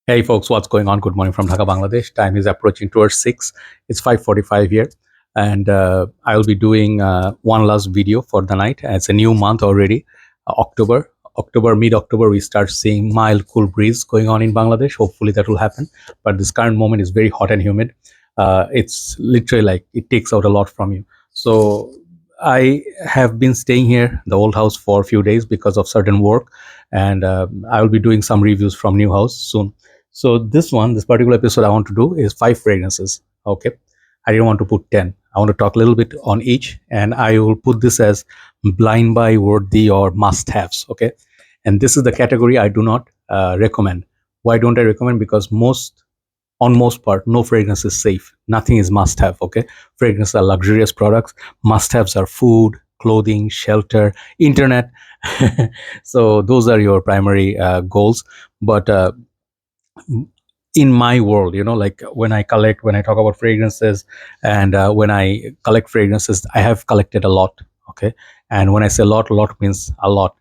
Hey folks, what's going on? Good morning from Dhaka, Bangladesh. Time is approaching towards 6. It's 5:45 here, and I will be doing one last video for the night. It's a new month already, October, mid-October. We start seeing mild, cool breeze going on in Bangladesh. Hopefully that will happen. But this current moment is very hot and humid. It's literally like it takes out a lot from you. So I have been staying here, the old house, for a few days because of certain work, and I will be doing some reviews from new house soon. So this particular episode I want to do is 5 fragrances. Okay. I didn't want to put 10. I want to talk a little bit on each, and I will put this as blind buy worthy or must haves. Okay. And this is the category I do not recommend. Why don't I recommend? Because on most part, no fragrance is safe. Nothing is must have. Okay. Fragrances are luxurious products. Must haves are food, clothing, shelter, internet. So those are your primary goals. But in my world, like when I talk about fragrances, and when I collect fragrances, I have collected a lot. Okay. And when I say a lot means a lot.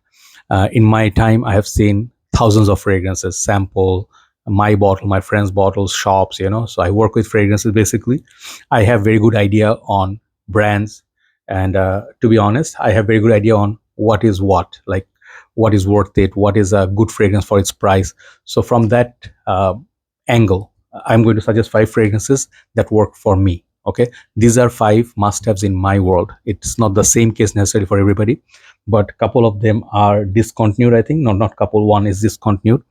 In my time, I have seen thousands of fragrances, sample my bottle, my friends bottles, shops, so I work with fragrances. Basically, I have very good idea on brands, and to be honest, I have very good idea on what is what, like what is worth it, what is a good fragrance for its price. So from that angle, I'm going to suggest 5 fragrances that work for me. Okay, these are 5 must-haves in my world. It's not the same case necessarily for everybody, but a couple of them are discontinued. I think not couple. One is discontinued.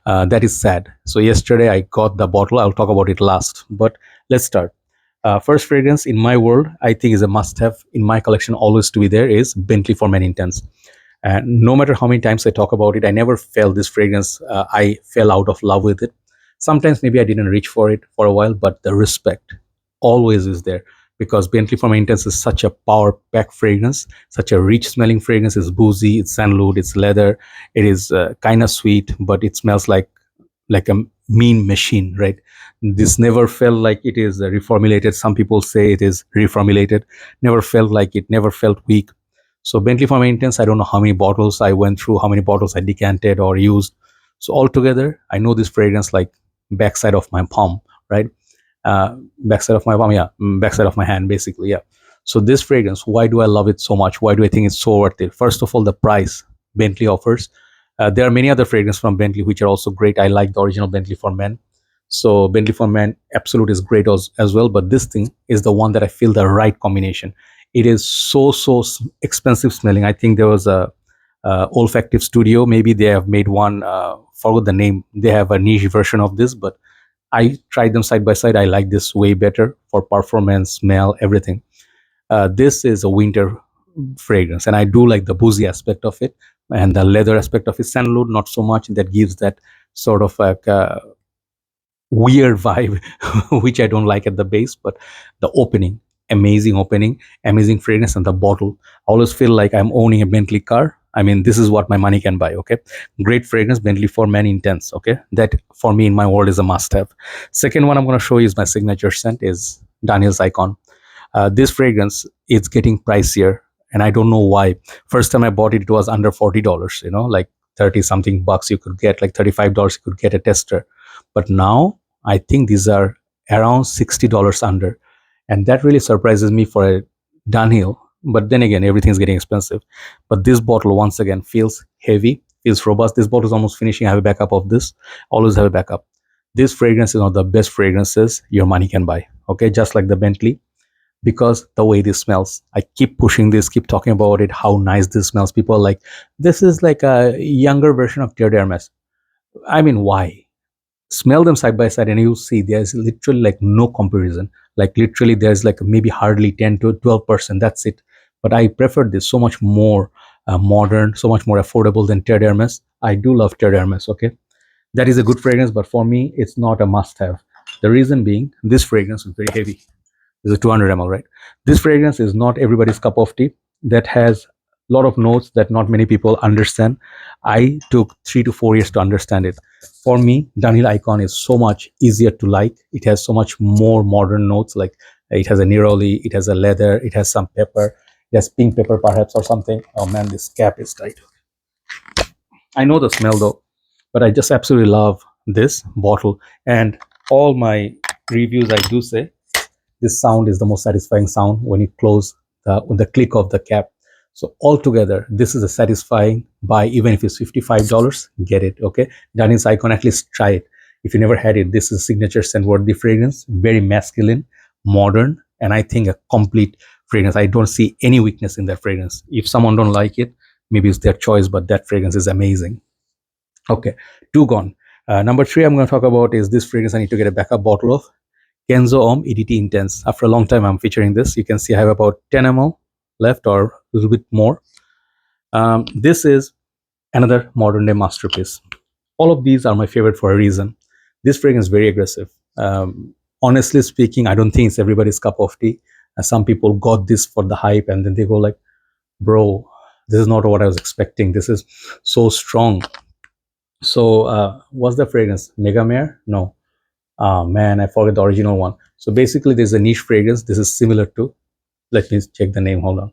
That is sad. So yesterday I got the bottle. I'll talk about it last, but let's start. First fragrance in my world, I think, is a must-have in my collection. Always to be there is Bentley For Men Intense. And no matter how many times I talk about it, I never felt this fragrance. I fell out of love with it. Sometimes maybe I didn't reach for it for a while, but the respect always is there, because Bentley For Men Intense is such a power packed fragrance, such a rich smelling fragrance. It's boozy, it's sandalwood, it's leather. It is kind of sweet, but it smells like a mean machine, right? This never felt like it is reformulated. Some people say it is reformulated. Never felt like it, never felt weak. So Bentley For Maintenance, I don't know how many bottles I went through, how many bottles I decanted or used. So altogether, I know this fragrance like backside of my palm, right? Backside of my palm, yeah, backside of my hand, basically, yeah. So this fragrance, why do I love it so much? Why do I think it's so worth it? First of all, the price Bentley offers. There are many other fragrances from Bentley which are also great. I like the original Bentley For Men. So Bentley For Men Absolute is great as well, but this thing is the one that I feel the right combination. It is so expensive smelling. I think there was a olfactive studio. Maybe they have made one. Forgot the name. They have a niche version of this, but I tried them side by side. I like this way better for performance, smell, everything. This is a winter fragrance, and I do like the boozy aspect of it and the leather aspect of it. Sandalwood, not so much. That gives that sort of like weird vibe, which I don't like at the base. But the opening, amazing fragrance, and the bottle. I always feel like I'm owning a Bentley car. I mean, this is what my money can buy. Okay, great fragrance, Bentley For Men Intense. Okay, that for me in my world is a must-have. Second one I'm going to show you is my signature scent, is Dunhill's Icon. This fragrance is getting pricier, and I don't know why. First time I bought it, it was under $40. Like 30 something bucks you could get, like $35 you could get a tester. But now I think these are around $60 under, and that really surprises me for a Dunhill. But then again, everything's getting expensive. But this bottle once again feels heavy, feels robust. This bottle is almost finishing. I have a backup of this. Always have a backup. This fragrance is one of the best fragrances your money can buy. Okay, just like the Bentley, because the way this smells. I keep pushing this, keep talking about it, how nice this smells. People are like, this is like a younger version of Terre d'Hermes. I mean, why? Smell them side by side and you'll see there's literally like no comparison. Like literally there's like maybe hardly 10 to 12%. That's it. But I prefer this so much more modern, so much more affordable than Terre d'Hermes. I do love Terre d'Hermes, okay? That is a good fragrance, but for me, it's not a must have. The reason being, this fragrance is very heavy. This is 200 ml, right? This fragrance is not everybody's cup of tea. That has a lot of notes that not many people understand. I took 3 to 4 years to understand it. For me, Dunhill Icon is so much easier to like. It has so much more modern notes. Like it has a neroli, it has a leather, it has some pepper, it has pink pepper perhaps or something. Oh man, this cap is tight. I know the smell though, but I just absolutely love this bottle. And all my reviews, I do say this sound is the most satisfying sound when you close the click of the cap. So altogether, this is a satisfying buy. Even if it's $55, get it. Okay, Dunhill's Icon, at least try it. If you never had it, this is signature scent worthy fragrance, very masculine, modern, and I think a complete fragrance. I don't see any weakness in that fragrance. If someone don't like it, maybe it's their choice, but that fragrance is amazing. Okay, two gone. Number three I'm going to talk about is this fragrance I need to get a backup bottle of. Kenzo Homme EDT Intense. After a long time, I'm featuring this. You can see I have about 10 ml left or a little bit more. This is another modern day masterpiece. All of these are my favorite for a reason. This fragrance is very aggressive. Honestly speaking, I don't think it's everybody's cup of tea. Some people got this for the hype and then they go like, bro, this is not what I was expecting. This is so strong. So what's the fragrance? Mega Mare? No. Man, I forget the original one. So basically, there's a niche fragrance. This is similar to. Let me check the name. Hold on.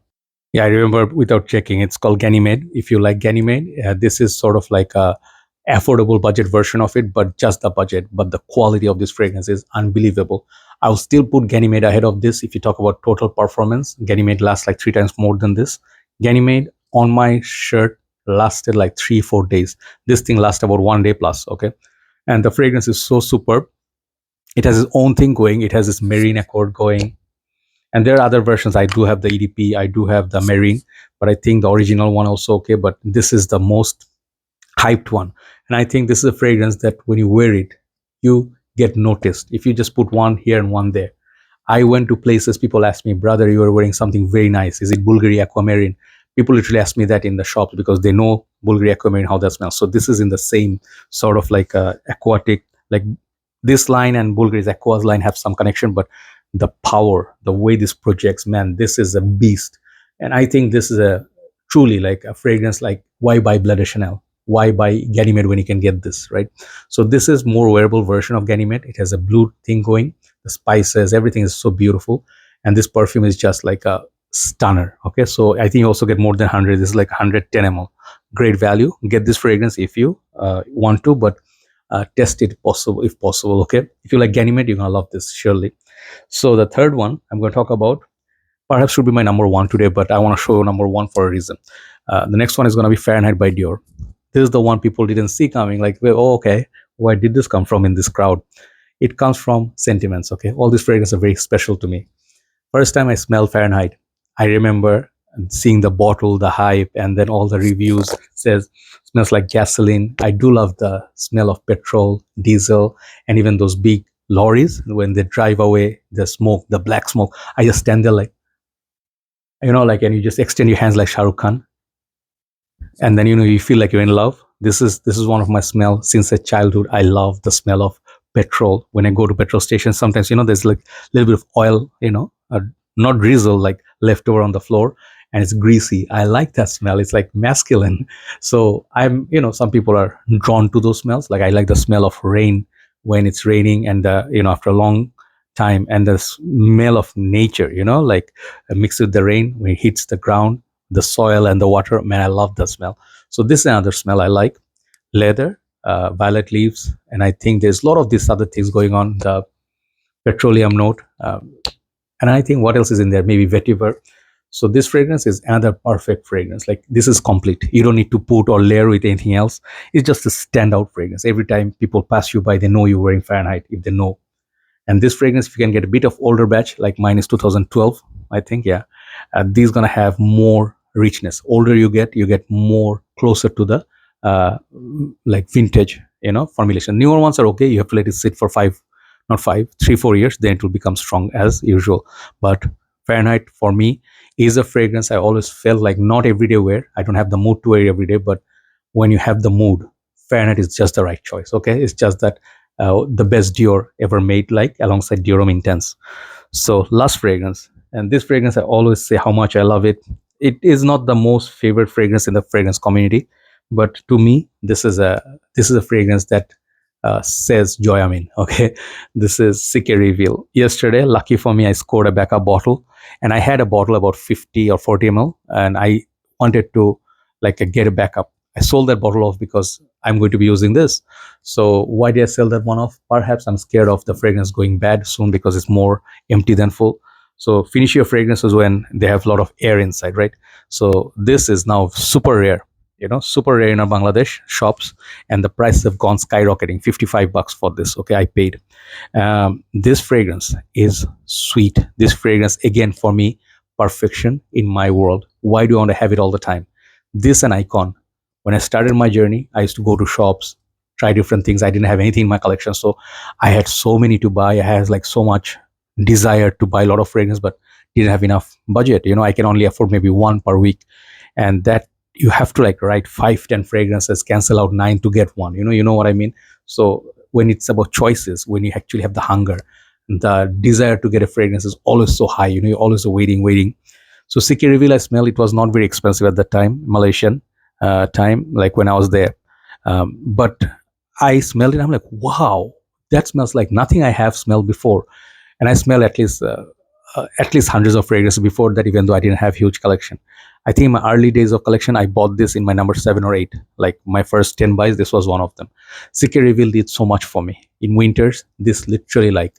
Yeah, I remember without checking. It's called Ganymede. If you like Ganymede, this is sort of like a affordable budget version of it, but just the budget. But the quality of this fragrance is unbelievable. I'll still put Ganymede ahead of this. If you talk about total performance, Ganymede lasts like 3 times more than this. Ganymede on my shirt lasted like 3-4 days. This thing lasts about 1 day plus. Okay, and the fragrance is so superb. It has its own thing going. It has this marine accord going, and there are other versions. I do have the EDP, I do have the marine, but I think the original one also okay, but this is the most hyped one. And I think this is a fragrance that when you wear it, you get noticed. If you just put one here and one there, I went to places, people ask me, brother, you are wearing something very nice, is it Bulgari Aquamarine? People literally ask me that in the shops because they know Bulgari Aquamarine, how that smells. So this is in the same sort of like aquatic, like this line and Bulgari's Aqua's line have some connection, but the power, the way this projects, man, this is a beast. And I think this is a truly like a fragrance. Like, why buy Blood de Chanel? Why buy Ganymede when you can get this, right? So this is more wearable version of Ganymede. It has a blue thing going, the spices, everything is so beautiful, and this perfume is just like a stunner. Okay, so I think you also get more than 100. This is like 110 ml. Great value. Get this fragrance if you want to, but test it possible if possible. Okay, if you like Ganymede, you're gonna love this surely. So the third one I'm going to talk about perhaps should be my number one today, but I want to show you number one for a reason. The next one is going to be Fahrenheit by Dior. This is the one people didn't see coming. Like, well, oh, okay, where did this come from in this crowd? It comes from sentiments. Okay, all these fragrances are very special to me. First time I smelled Fahrenheit, I remember seeing the bottle, the hype, and then all the reviews says smells like gasoline. I do love the smell of petrol, diesel, and even those big lorries when they drive away, the smoke, the black smoke. I just stand there like, like, and you just extend your hands like Shah Rukh Khan, and then you feel like you're in love. This is one of my smells since a childhood. I love the smell of petrol. When I go to petrol stations, sometimes there's like a little bit of oil, not drizzle, like left over on the floor, and it's greasy. I like that smell. It's like masculine. So I'm, some people are drawn to those smells. Like I like the smell of rain when it's raining, and after a long time, and the smell of nature, like mixed with the rain when it hits the ground, the soil and the water. Man, I love the smell. So this is another smell I like. Leather, violet leaves, and I think there's a lot of these other things going on. The petroleum note, and I think what else is in there? Maybe vetiver. So this fragrance is another perfect fragrance. Like this is complete. You don't need to put or layer with anything else. It's just a standout fragrance. Every time people pass you by, they know you're wearing Fahrenheit, if they know. And this fragrance, if you can get a bit of older batch, like mine is 2012, I think, yeah, these gonna have more richness. Older you get more closer to the like vintage, formulation. Newer ones are okay. You have to let it sit for 3-4 years, then it will become strong as usual. But Fahrenheit for me is a fragrance I always felt like not everyday wear. I don't have the mood to wear every day, but when you have the mood, Fahrenheit is just the right choice. Okay, it's just that the best Dior ever made, like alongside Dior Fahrenheit Intense. So last fragrance, and this fragrance I always say how much I love it. It is not the most favorite fragrance in the fragrance community, but to me, this is a fragrance that says Joy Amin. Okay, this is Sique Reveal. Yesterday, lucky for me, I scored a backup bottle, and I had a bottle about 50 or 40 ml, and I wanted to like get a backup. I sold that bottle off because I'm going to be using this. So why did I sell that one off? Perhaps I'm scared of the fragrance going bad soon because it's more empty than full. So finish your fragrances when they have a lot of air inside, right? So this is now super rare, super rare in our Bangladesh shops, and the prices have gone skyrocketing. 55 bucks for this. Okay, I paid. This fragrance is sweet. This fragrance, again, for me, perfection in my world. Why do I want to have it all the time? This an icon. When I started my journey, I used to go to shops, try different things. I didn't have anything in my collection, so I had so many to buy. I had like so much desire to buy a lot of fragrance, but didn't have enough budget. I can only afford maybe one per week, and that you have to like write 5, 10 fragrances, cancel out 9 to get one. You know what I mean. So when it's about choices, when you actually have the hunger, the desire to get a fragrance is always so high. You're always waiting. So CK Reveal, I smell it was not very expensive at that time, Malaysian time, like when I was there. But I smelled it. I'm like, wow, that smells like nothing I have smelled before. And I smell at least hundreds of fragrances before that, even though I didn't have huge collection. I think in my early days of collection, I bought this in my number 7 or 8. Like my first 10 buys, this was one of them. CK Reveal did so much for me. In winters, this literally like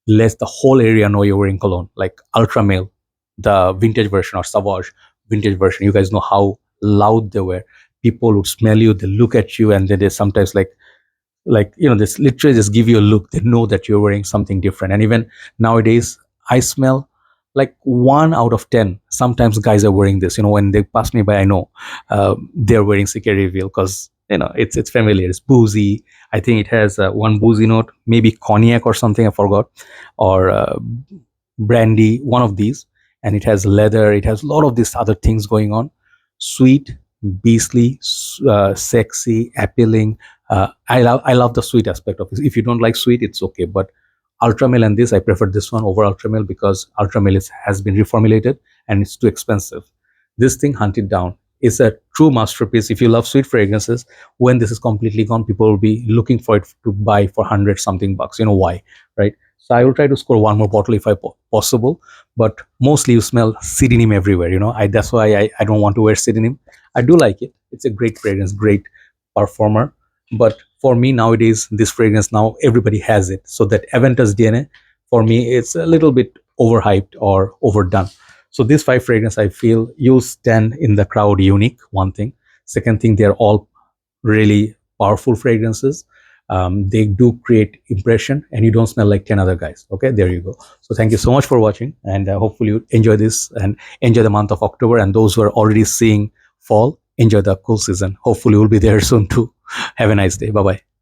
lets the whole area know you're wearing cologne. Like Ultra Male, the vintage version, or Savage vintage version. You guys know how loud they were. People would smell you, they look at you, and then they sometimes this literally just give you a look. They know that you're wearing something different. And even nowadays, I smell like 1 out of 10. Sometimes guys are wearing this. When they pass me by, I know they're wearing CK Reveal because it's familiar. It's boozy. I think it has one boozy note, maybe cognac or something. I forgot, or brandy. One of these, and it has leather. It has a lot of these other things going on. Sweet, beastly, sexy, appealing. I love the sweet aspect of it. If you don't like sweet, it's okay. But Ultramel and this, I prefer this one over Ultramel because Ultramel has been reformulated and it's too expensive. This thing, hunt it down. It's a true masterpiece. If you love sweet fragrances, when this is completely gone, people will be looking for it to buy for 100 something bucks. You know why, right? So I will try to score one more bottle if possible. But mostly you smell pseudonym everywhere. That's why I don't want to wear pseudonym. I do like it. It's a great fragrance, great performer. But for me nowadays, this fragrance, now everybody has it. So that Aventus DNA, for me, it's a little bit overhyped or overdone. So these 5 fragrance, I feel you stand in the crowd unique, one thing. Second thing, they're all really powerful fragrances. They do create impression, and you don't smell like 10 other guys. Okay, there you go. So thank you so much for watching, and hopefully you enjoy this and enjoy the month of October. And those who are already seeing fall, enjoy the cool season. Hopefully we'll be there soon too. Have a nice day. Bye bye.